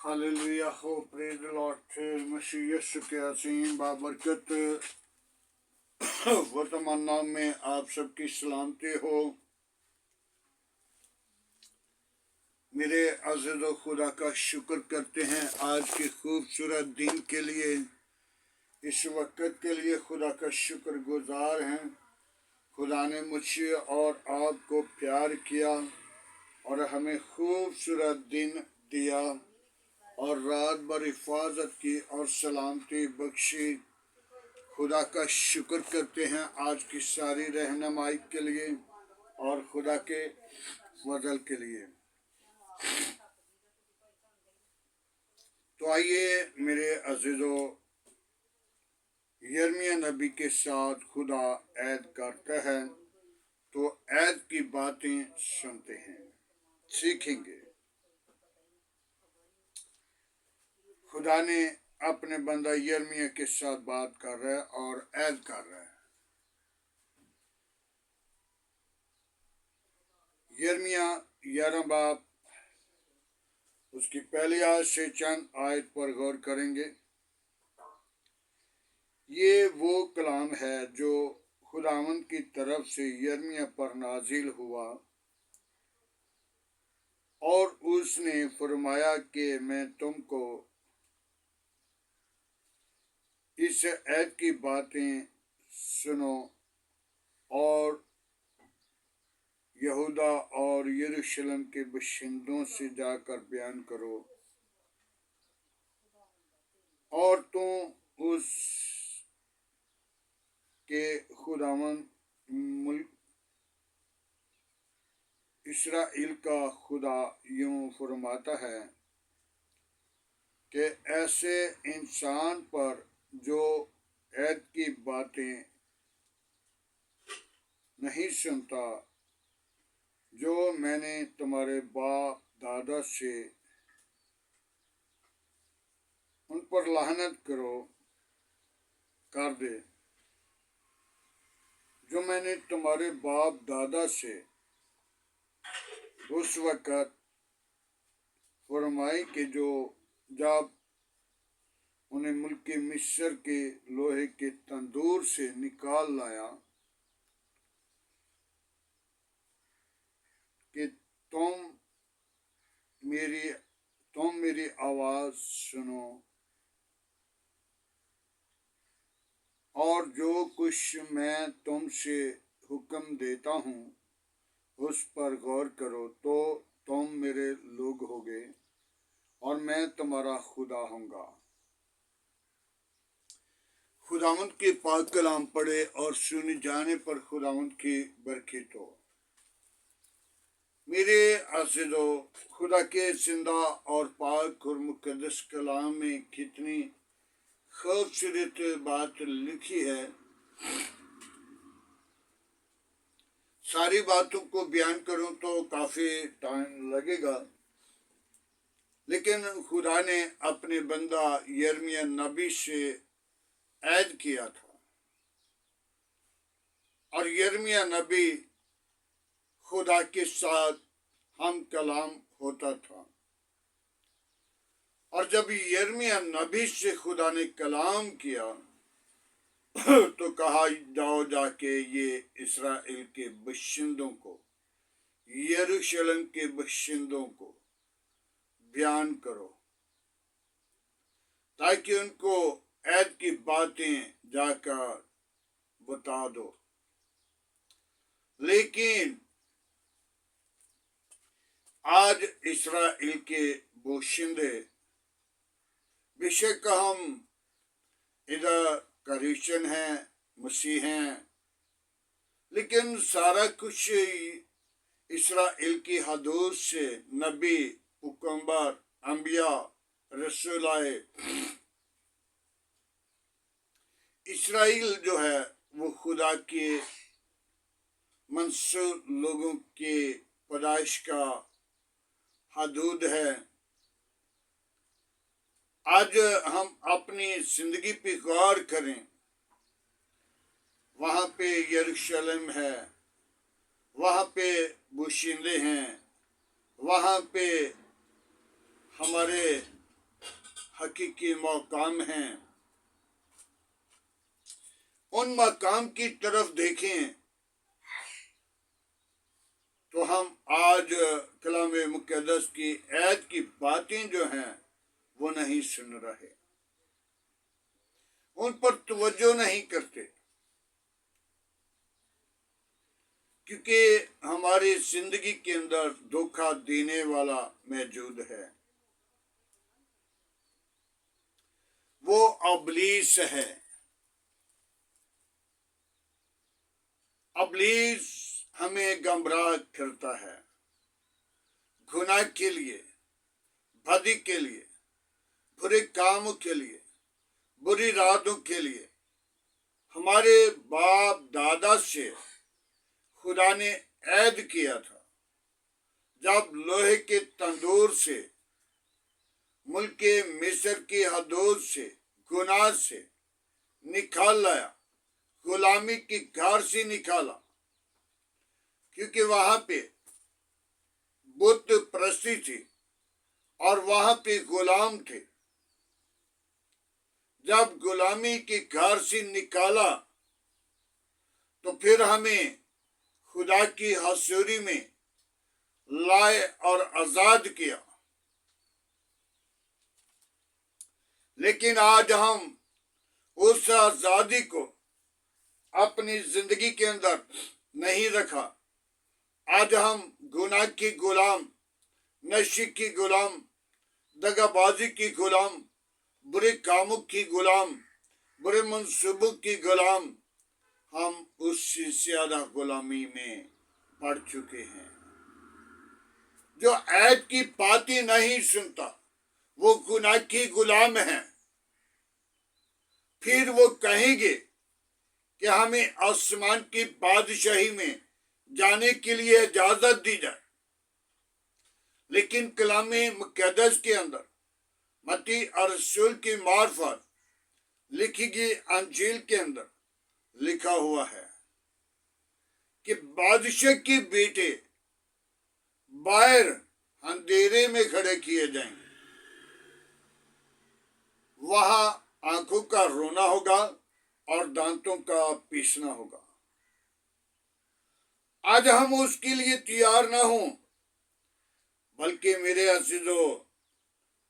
Hallelujah हो, praise the Lord. मसीह यीशु के असीम बाबरकत वर्तमान नाम में आप सबकी सलामती हो। मेरे अज़ीज़ो, खुदा का शुक्र करते हैं आज के खूबसूरत दिन के लिए, इस वक्त के लिए खुदा का शुक्र गुजार हैं। खुदा ने मुझे और आपको प्यार किया और हमें खूबसूरत दिन दिया और रात भर हिफाजत की और सलामती बख्शी। खुदा का शुक्र करते हैं आज की सारी रहनुमाई के लिए और खुदा के फजल के लिए। तो आइए मेरे अजीजों, यिर्मयाह नबी के साथ खुदा ऐद करता है, तो ऐद की बातें सुनते हैं, सीखेंगे। खुदा ने अपने बंदा यिर्मयाह के साथ बात कर रहा है और ऐद कर रहा है। यिर्मयाह 11 बाब उसकी पहली आयत से चंद आयत पर गौर करेंगे। ये वो कलाम है जो खुदावंद की तरफ से यिर्मयाह पर नाजिल हुआ और उसने फरमाया कि मैं तुमको इस ऐद की बातें सुनो और यहूदा और यरूशलेम के बशिंदों से जाकर बयान करो और तुम उस के खुदावंद मुल्क इस्राएल का खुदा यूं फरमाता है कि ऐसे इंसान पर जो ऐद की बातें नहीं सुनता, जो मैंने तुम्हारे बाप दादा से उन पर लानत कर दे, जो मैंने तुम्हारे बाप दादा से उस वक़्त फरमाई कि जो जब उन्हें मुल्क मिस्र के लोहे के तंदूर से निकाल लाया कि तुम मेरी आवाज़ सुनो और जो कुछ मैं तुमसे हुक्म देता हूँ उस पर गौर करो, तो तुम मेरे लोग होगे और मैं तुम्हारा खुदा होऊंगा। खुदावंद के पाक कलाम पढ़े और सुने जाने पर खुदावंद की बरकत हो। मेरे अज़ीज़ों, खुदा के जिंदा और पाक और मुकद्दस कलाम में कितनी खूबसूरत बात लिखी है। सारी बातों को बयान करूं तो काफी टाइम लगेगा, लेकिन खुदा ने अपने बंदा यिर्मयाह नबी से ऐद किया था और यिर्मयाह नबी खुदा के साथ हम कलाम होता था। और जब यिर्मयाह नबी से खुदा ने कलाम किया तो कहा, जाओ जाके ये इस्राएल के बशिंदों को, यरूशलेम के बशिंदों को बयान करो ताकि उनको ऐद की बातें जाकर बता दो। लेकिन आज इस्राएल के बशिंदे, बेशक हम इधर क्रिश्चियन हैं, मसीह हैं, लेकिन सारा कुछ इस्राएल की हदूद से नबी, पैगंबर, अंबिया, रसूल आए। इस्राएल जो है वो खुदा के मंसूर लोगों के पैदाइश का हदूद है। आज हम अपनी जिंदगी पे गौर करें, वहाँ पे यरूशलेम है, वहाँ पे बशिंदे हैं, वहाँ पे हमारे हकीकी मकाम हैं, उन मकाम की तरफ देखें तो हम आज कलाम मुक़द्दस की ऐत की बातें जो हैं वो नहीं सुन रहे, उन पर तवज्जो नहीं करते, क्योंकि हमारी जिंदगी के अंदर धोखा देने वाला मौजूद है। वो इब्लीस है। इब्लीस हमें गुमराह करता है गुनाह के लिए, बदी के लिए, बुरे कामों के लिए, बुरी रातों के लिए। हमारे बाप दादा से खुदा ने ऐद किया था, जब लोहे के तंदूर से, मुल्क मिस्र की हदूद से, गुनाह से निकाल लाया, गुलामी की घर से निकाला, क्योंकि वहां पे बुत परस्ती थी और वहां पे गुलाम थे। जब गुलामी की घर से निकाला तो फिर हमें खुदा की हजूरी में लाए और आजाद किया। लेकिन आज हम उस आजादी को अपनी जिंदगी के अंदर नहीं रखा। आज हम गुनाह की गुलाम, नशे की गुलाम, दगाबाजी की गुलाम, बुरे कामों की गुलाम, बुरे मंसूबों की गुलाम, हम उससे ज्यादा गुलामी में पड़ चुके हैं। जो ऐत की बातें नहीं सुनता वो गुनाह की गुलाम है। फिर वो कहेंगे कि हमें आसमान की बादशाही में जाने के लिए इजाजत दी जाए। लेकिन कलाम मुक़द्दस के अंदर मत्ती और रसूल की मार्फत लिखी गई अंजील के अंदर लिखा हुआ है कि बादशाह के बेटे बाहर अंधेरे में खड़े किए जाएंगे। वहां आंखों का रोना होगा और दांतों का पीसना होगा। आज हम उसके लिए तैयार ना हों, बल्कि मेरे अजीजों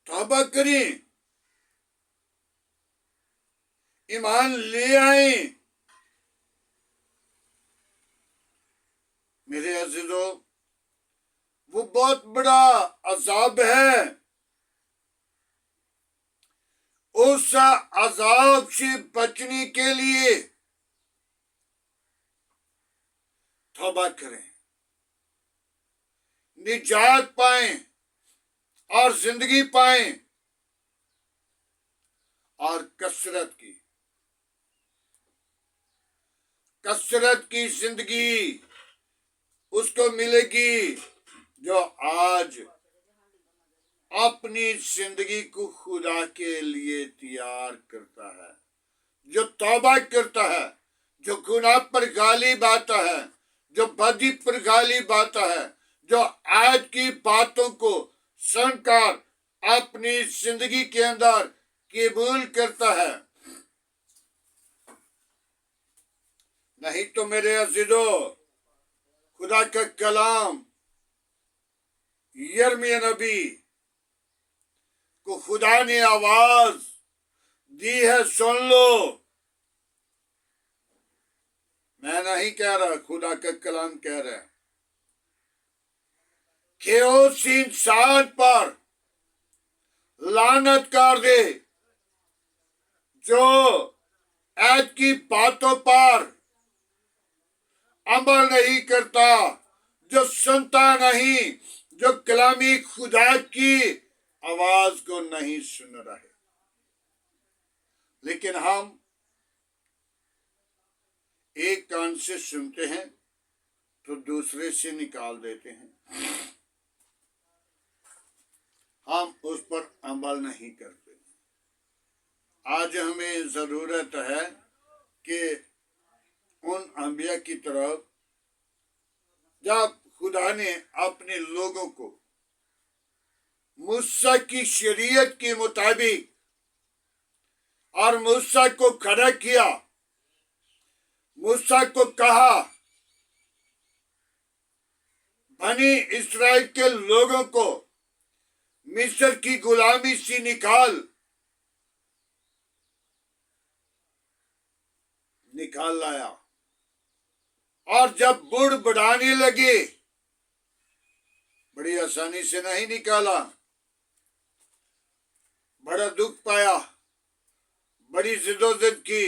तौबा करें, ईमान ले आए। मेरे अजीजों, वो बहुत बड़ा अजाब है। उस अजाब से बचने के लिए तौबा करें, निजात पाएं और जिंदगी पाएं और कसरत की जिंदगी उसको मिलेगी जो आज अपनी जिंदगी को खुदा के लिए तैयार करता है, जो तौबा करता है, जो गुनाह पर गालिब आता है, जो बदी पर गालिब आता है, जो आज की बातों को सुनकर अपनी जिंदगी के अंदर कबूल करता है। नहीं तो मेरे अजीजों, खुदा का कलाम यिर्मयाह नबी को खुदा ने आवाज दी है, सुन लो। मैं नहीं कह रहा, खुदा का कलाम कह रहा है कि उस इंसान पर लानत कर दे जो ऐत की बातों पर अमल नहीं करता, जो सुनता नहीं, जो कलामी खुदा की आवाज को नहीं सुन रहे। लेकिन हम एक कान से सुनते हैं तो दूसरे से निकाल देते हैं, हम उस पर अमल नहीं करते। आज हमें जरूरत है कि उन अंबिया की तरफ, जब खुदा ने अपने लोगों को मूसा की शरीयत के मुताबिक और मूसा को खड़ा किया। मूसा को कहा, बनी इस्राएल के लोगों को मिस्र की गुलामी से निकाल लाया। और जब बुढ़ बढ़ाने लगे, बड़ी आसानी से नहीं निकाला, बड़ा दुख पाया, बड़ी जिदोजहद की,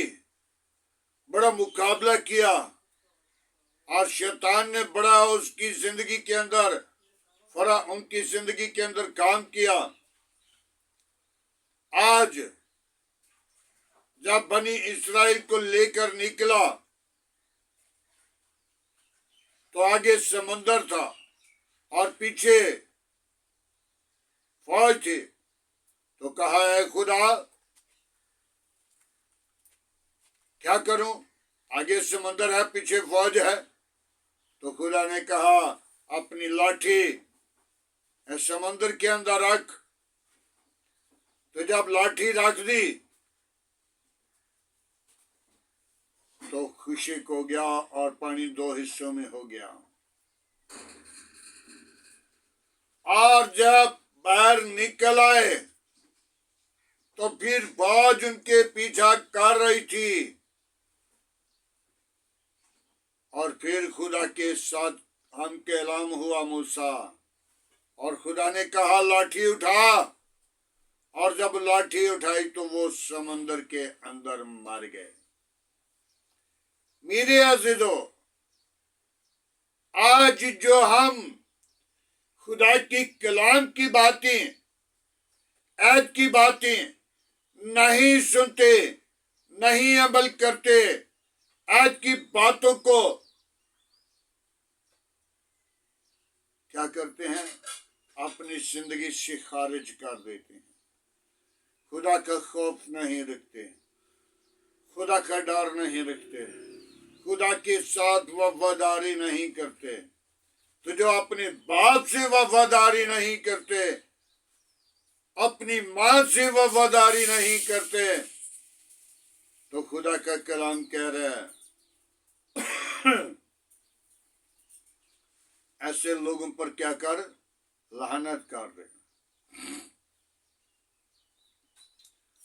बड़ा मुकाबला किया, और शैतान ने बड़ा उसकी जिंदगी के अंदर उनकी जिंदगी के अंदर काम किया। आज जब बनी इस्राएल को लेकर निकला तो आगे समुंदर था और पीछे फौज थी। तो कहा, है खुदा क्या करूं, आगे समुंदर है, पीछे फौज है। तो खुदा ने कहा, अपनी लाठी समुंदर के अंदर रख। तो जब लाठी रख दी तो खुशक हो गया और पानी दो हिस्सों में हो गया। और जब बाहर निकल आए तो फिर फौज उनके पीछा कर रही थी। और फिर खुदा के साथ हम कलाम हुआ मूसा, और खुदा ने कहा, लाठी उठा। और जब लाठी उठाई तो वो समंदर के अंदर मर गए। मेरे अज़ीज़ों, आज जो हम खुदा की कलाम की बातें, ऐत की बातें नहीं सुनते, नहीं अमल करते, ऐत की बातों को क्या करते हैं, अपनी जिंदगी से खारिज कर देते हैं। खुदा का खौफ नहीं रखते, खुदा का डर नहीं रखते, खुदा के साथ वफादारी नहीं करते। तो जो अपने बाप से वफादारी नहीं करते, अपनी माँ से वफादारी नहीं करते, तो खुदा का कलाम कह रहा है, ऐसे लोगों पर क्या कर, लानत कर दे।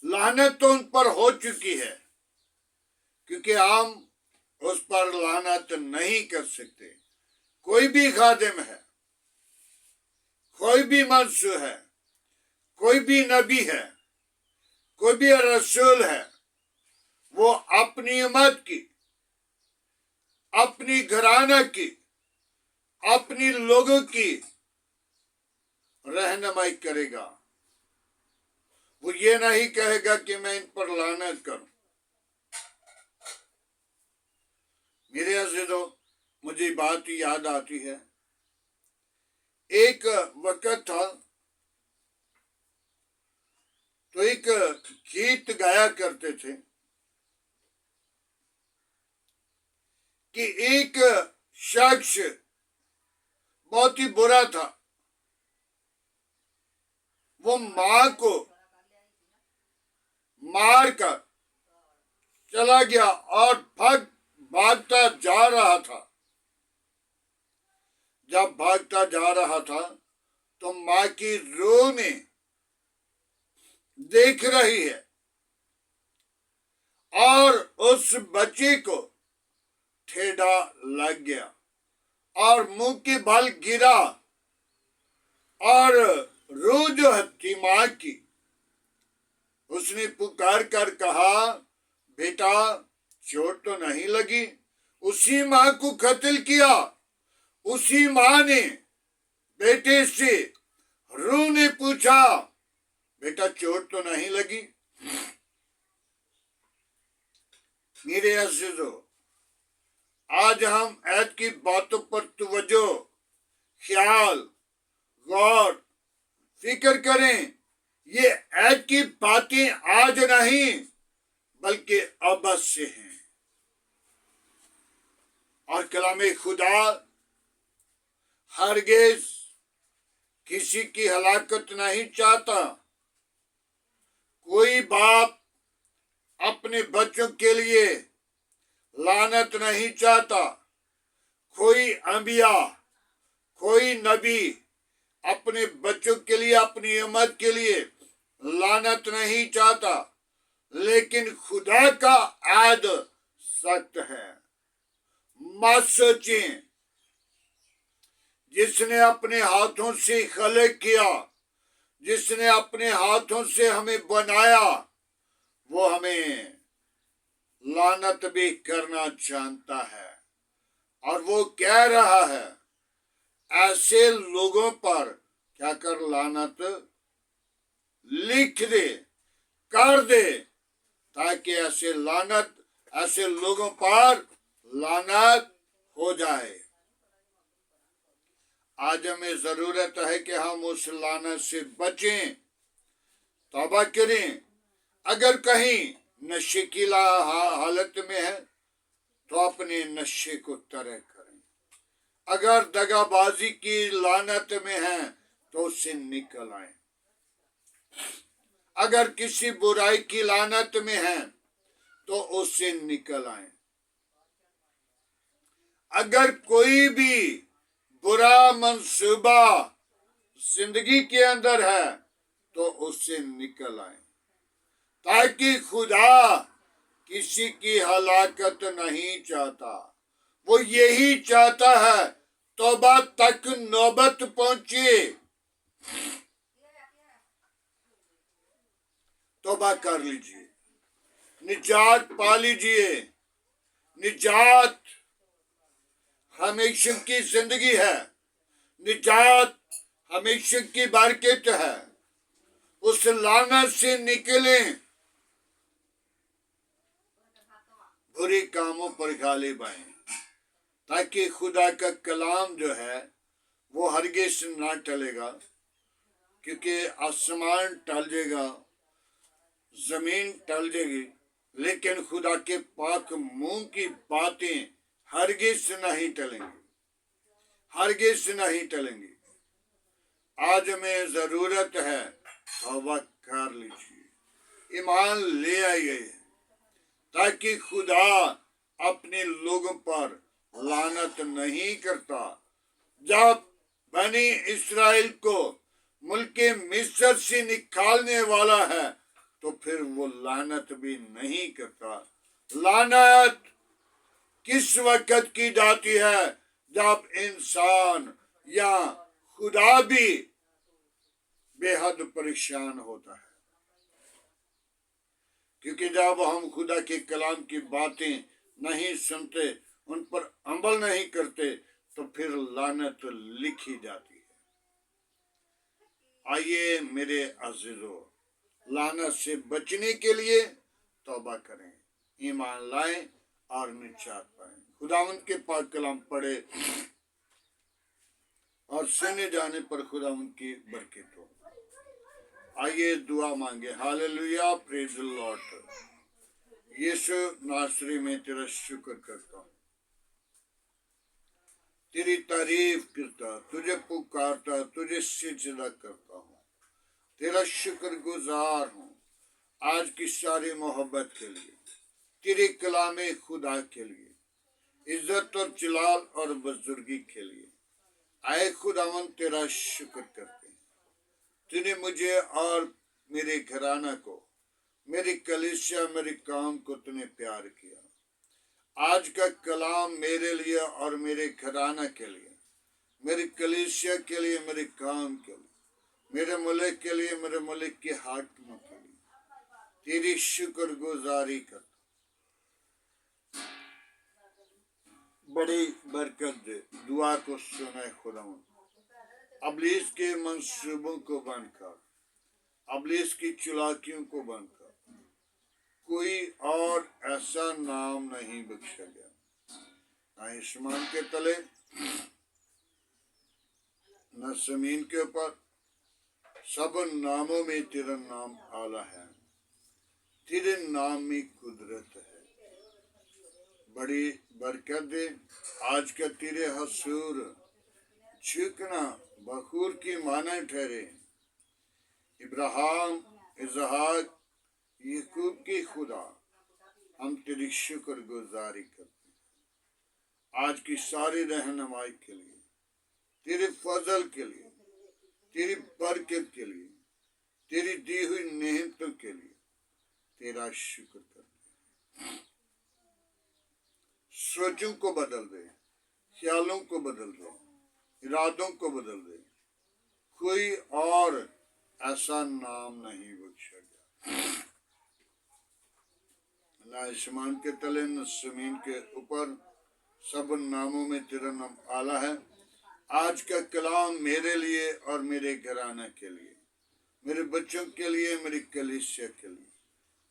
लानत तो उन पर हो चुकी है, क्योंकि हम उस पर लानत नहीं कर सकते। कोई भी खादिम है, कोई भी मंसूर है, कोई भी नबी है, कोई भी रसूल है, वो अपनी उम्मत की, अपनी घराना की, अपनी लोगों की रहनुमाई करेगा। वो ये नहीं कहेगा कि मैं इन पर लानत करूं। मेरे अज़ीज़ों, मुझे बात याद आती है, एक वक्त था तो एक गीत गाया करते थे कि एक शख्स बहुत ही बुरा था। वो मां को मार कर चला गया और भागता जा रहा था। जब भागता जा रहा था तो मां की रूह में देख रही है और उस बच्चे को ठेडा लग गया और मुंह के बल गिरा और रूह जो थी मां की, उसने पुकार कर कहा, बेटा चोट तो नहीं लगी। उसी मां को कत्ल किया। उसी मां ने बेटे से, रूह ने पूछा, बेटा चोट तो नहीं लगी। मेरे अज़ीज़ों, आज हम ऐत की बातों पर तवज्जो, ख्याल, गौर, फिक्र करें। ये ऐत की बातें आज नहीं बल्कि अब से हैं। और कलामे खुदा हरगिज़ किसी की हलाकत नहीं चाहता। कोई बाप अपने बच्चों के लिए लानत नहीं चाहता। कोई अंबिया, कोई नबी अपने बच्चों के लिए, अपनी उम्मत के लिए लानत नहीं चाहता, लेकिन खुदा का ऐद सख्त है। मत सोचें, जिसने अपने हाथों से खलक किया, जिसने अपने हाथों से हमें बनाया, वो हमें लानत भी करना जानता है। और वो कह रहा है, ऐसे लोगों पर क्या कर, लानत लिख दे, कर दे, ताकि ऐसे लोगों पर लानत हो जाए। आज हमें जरूरत है कि हम उस लानत से बचें, तौबा करें। अगर कहीं नशे की हालत में है तो अपने नशे को तर्क करें। अगर दगाबाजी की लानत में है तो उससे निकल आए। अगर किसी बुराई की लानत में है तो उससे निकल आए। अगर कोई भी बुरा मंसूबा जिंदगी के अंदर है तो उससे निकल आए, ताकि खुदा किसी की हलाकत नहीं चाहता। वो यही चाहता है तौबा तक नौबत पहुंचे, तौबा कर लीजिए, निजात पा लीजिए। निजात हमेशा की जिंदगी है, निजात हमेशा की बरकत है। उस लानत से निकलें, बुरे कामों पर गालिब आए, ताकि खुदा का कलाम जो है वो हरगिज़ ना टलेगा। क्योंकि आसमान टल जाएगा, जमीन टल जाएगी, लेकिन खुदा के पाक मुंह की बातें हरगिज़ नहीं टलेंगी, हरगिज़ नहीं टलेंगी। आज हमें जरूरत है, तौबा कर लीजिए, ईमान ले आइए, ताकि खुदा अपने लोगों पर लानत नहीं करता। जब बनी इस्राएल को मुल्के मिस्र से निकालने वाला है तो फिर वो लानत भी नहीं करता। लानत किस वक्त की जाती है? जब इंसान या खुदा भी बेहद परेशान होता है। क्योंकि जब हम खुदा के कलाम की बातें नहीं सुनते, उन पर अमल नहीं करते, तो फिर लानत लिखी जाती है। आइए मेरे अज़ीज़ों, लानत से बचने के लिए तौबा करें, ईमान लाएं और निजात पाएं। खुदावंद के पाक कलाम पढ़े और सुने जाने पर खुदावंद की बरकत हो। आइए दुआ मांगे। Hallelujah, praise the Lord. यीशु नासरी में तेरा शुक्र करता हूँ, तेरी तारीफ करता, तुझे पुकारता, तुझे सिजदा करता हूँ, तेरा शुक्र गुजार हूँ आज की सारी मोहब्बत के लिए, तेरे कलामे खुदा के लिए, इज्जत और जलाल और बुजुर्गी के लिए। आए खुदावन तेरा शुक्र करते हैं, तूने मुझे और मेरे घराना को, मेरी कलीसिया, मेरे काम को तूने प्यार किया। आज का कलाम मेरे लिए और मेरे घराना के लिए, मेरी कलीसिया के लिए, मेरे काम के लिए, मेरे मुल्क के लिए, मेरे मुल्क के हाकिमों के लिए तेरी शुक्र गुजारी कर। बड़ी बरकत दे, दुआ को सुने खुदावंद। अबलीस के मंसूबों को बंद कर, अबलीस की चलाकियों को बंद कर। कोई और ऐसा नाम नहीं बख्शा गया, न आसमान के तले, न जमीन के ऊपर, सब नामों में तेरा नाम आला है, तेरे नाम में कुदरत है। बड़ी बरकत दे। आज का तेरे हसूर झुकना बखूर की माना ठहरे। इब्राहिम, इसहाक, याकूब की खुदा, हम तेरी शुक्र गुजारी करते हैं आज की सारी रहनुमाई के लिए, तेरे फजल के लिए, तेरी बरकत के लिए, तेरी दी हुई नेमतों के लिए तेरा शुक्र करते हैं। सोचों को बदल दे, ख्यालों को बदल दे, इरादों को बदल दे। कोई और ऐसा नाम नहीं बख्शा गया, ना आसमान के तले न जमीन के ऊपर, सब नामों में तेरा नाम आला है। आज का कलाम मेरे लिए और मेरे घराने के लिए, मेरे बच्चों के लिए, मेरी कलीसिया के लिए,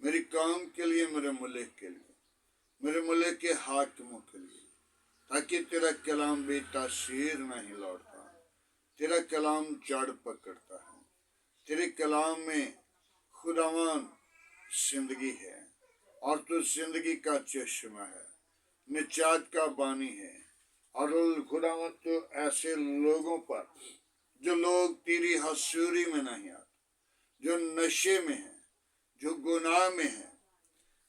मेरी कौम के लिए, मेरे मुल्क के लिए, मेरे मुल्क के हाकिमों के लिए, ताकि तेरा कलाम भी तासीर नहीं लौटता, तेरा कलाम जड़ पकड़ता है। तेरे कलाम में खुदावन जिंदगी है और तू जिंदगी का चश्मा है, निजात का बानी है। और खुदावन तो ऐसे लोगों पर जो लोग तेरी हसूरी में नहीं आते, जो नशे में है, जो गुनाह में है,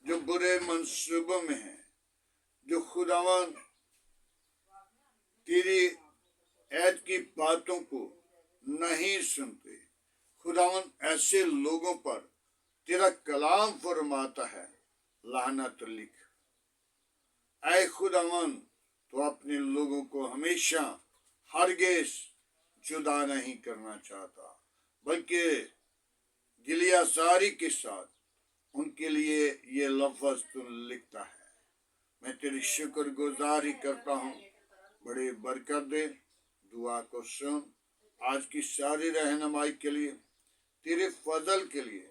जो बुरे मंसूबों में है, जो खुदावन तेरी ऐद की बातों को नहीं सुनते, खुदावन ऐसे लोगों पर तेरा कलाम फरमाता है लानत लिख। ऐ खुदावन तो अपने लोगों को हमेशा हरगिज़ जुदा नहीं करना चाहता, बल्कि गिलियासारी के साथ उनके लिए ये लफ्ज़ तो लिखता है। मैं तेरी शुक्र गुजारी करता हूँ, बड़े बरकत दे, दुआ को सुन। आज की सारी रहनुमाई के लिए, तेरे फजल के लिए,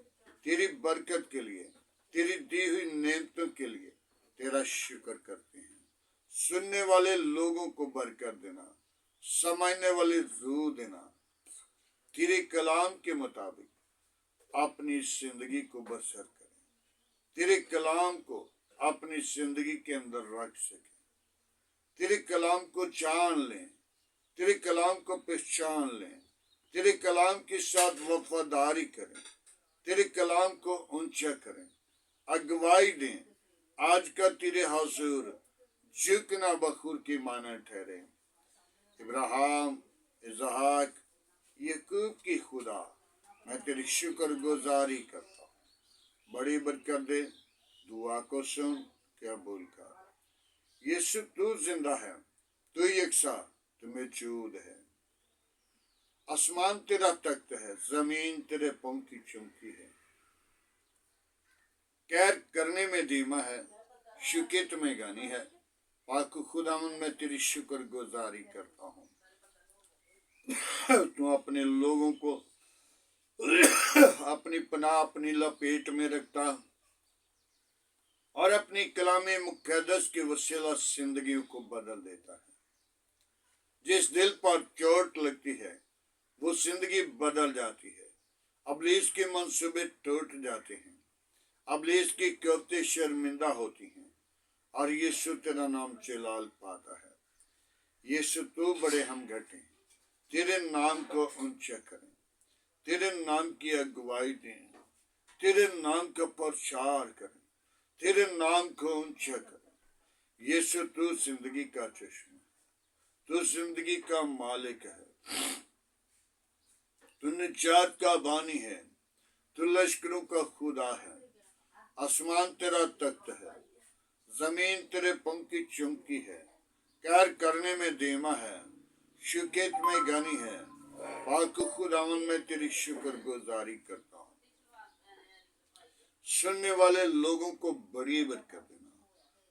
तेरी बरकत के लिए, तेरी दी हुई नेमतों के लिए तेरा शुक्र करते हैं। सुनने वाले लोगों को बरकत देना, समझने वाले रूह देना, तेरे कलाम के मुताबिक अपनी जिंदगी को बसर करें, तेरे कलाम को अपनी जिंदगी के अंदर रख सकें, तेरे कलाम को जान लें, तेरे कलाम को पहचान लें, तेरे कलाम के साथ वफादारी करें, तेरे कलाम को ऊंचा करें, अगवाई दें। आज का तेरे हुजूर झुकना बखूर की माना ठहरे। इब्राहिम, इसहाक, याकूब की खुदा, मैं तेरी शुक्र गुजारी करता हूँ। बड़ी बरकत दे, दुआ को सुन, कबूल कर। यीशु तू जिंदा है, तू यकसा, तू मौजूद है। आसमान तेरा तख्त है, जमीन तेरे पाँव की चौकी है। कैर करने में धीमा है, शुक्र में गानी है। पाक खुदावन मैं तेरी शुक्र गुजारी करता हूँ। तू अपने लोगों को अपनी पनाह, अपनी लपेट में रखता और अपनी कलामे मुक़द्दस के वसीला जिंदगियों को बदल देता है। जिस दिल पर चोट लगती है वो जिंदगी बदल जाती है। अबलीस के मंसूबे टूट जाते हैं, अबलीस की क़ुव्वतें शर्मिंदा होती हैं और यीशु तेरा नाम जलाल पाता है। यीशु तू बड़े हम घटे, तेरे नाम को ऊंचा करें, तेरे नाम की अगुवाई दें, तेरे नाम का प्रचार करें, तेरे नाम को ऊंचा करें। यीशु तू जिंदगी का चश्मा, तू जिंदगी का मालिक है, तू निजात का बानी है, तू लश्करों का खुदा है। आसमान तेरा तख्त है, जमीन तेरे पंख की चौकी है। कैर करने में धीमा है, शुकेत में गानी है। पाक खुदावन में तेरी शुक्र गुजारी करता हूँ। सुनने वाले लोगों को बड़ी बरकत देना,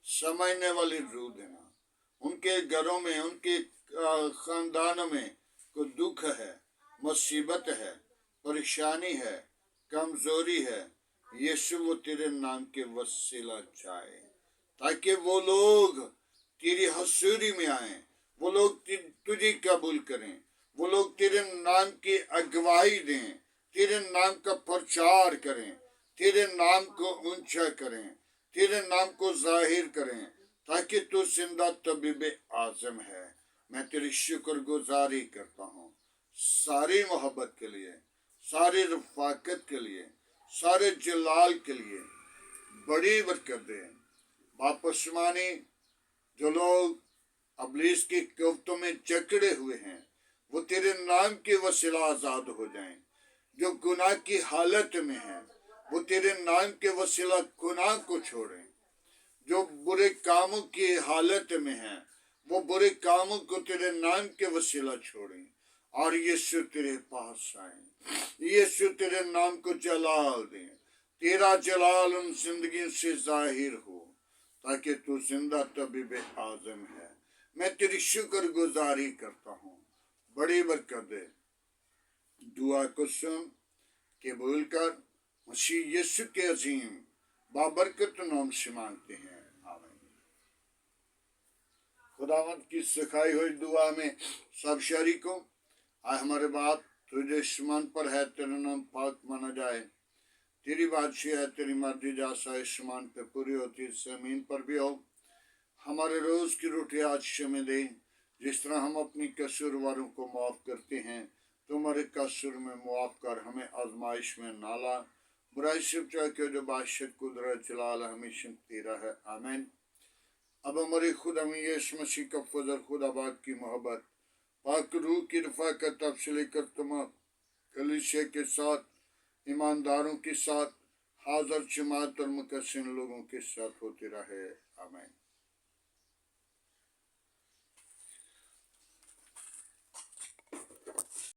समझने वाली रूह देना। उनके घरों में, उनके खानदानों में कोई दुख है, मुसीबत है, परेशानी है, कमजोरी है, यीशु वो तेरे नाम के वसीला जाए, ताकि वो लोग तेरी हसूरी में आए, वो लोग तुझे कबूल करें, वो लोग तेरे नाम की अगवाई दें, तेरे नाम का प्रचार करें, तेरे नाम को ऊंचा करें, तेरे नाम को जाहिर करें, ताकि तू जिंदा तबीब आज़म है। मैं तेरी शुक्र गुजारी करता हूँ सारी मोहब्बत के लिए, सारी रफाकत के लिए, सारे जलाल के लिए। बड़ी बरकत दे, वापस माने। जो लोग अबलीस के कफ्तों में जकड़े हुए हैं वो तेरे नाम के वसीला आजाद हो जाएं। जो गुनाह की हालत में हैं वो तेरे नाम के वसीला गुनाह को छोड़ें। जो बुरे कामों की हालत में हैं वो बुरे कामों को तेरे नाम के वसीला छोड़ें और यीशु तेरे पास आए। यीशु तेरे नाम को जलाल दें। तेरा जलाल उन जिंदगी से जाहिर हो ताकि तू जिंदा तबीब आजम है। मैं तेरी शुक्र गुजारी करता हूँ। बड़ी बरकत दे। दुआ को सुन, कबूल कर। मसीह यीशु के अजीम बाबरकत नाम से मांगते हैं, आमीन। खुदावंद की सिखाई हुई दुआ में सब शरीकों, आए हमारे बाप तुझे आसमान पर है, तेरा नाम पाक माना जाए। तेरी बादशाही है, तेरी मर्जी जैसा आसमान पे पूरी होती जमीन पर भी हो। हमारे रोज की रोटी आज हमें दे, जिस तरह हम अपनी कसूरवारों को माफ करते हैं तुम्हारे कसूर में माफ कर। हमें आजमाइश में ना ला, बुराई से बचा के जो बादशाह कुदरत जलाल हमेशा तेरा है, आमीन। अब हमारे खुदा में यीशु मसीह का फजल, खुदा बाप की मोहब्बत, पाक रूह की रफ़ाक़त तब से लेकर तमाम कलीसिया के साथ, ईमानदारों के साथ, हाज़र जमात और मुकस्सिन लोगों के साथ होती रहे, आमीन।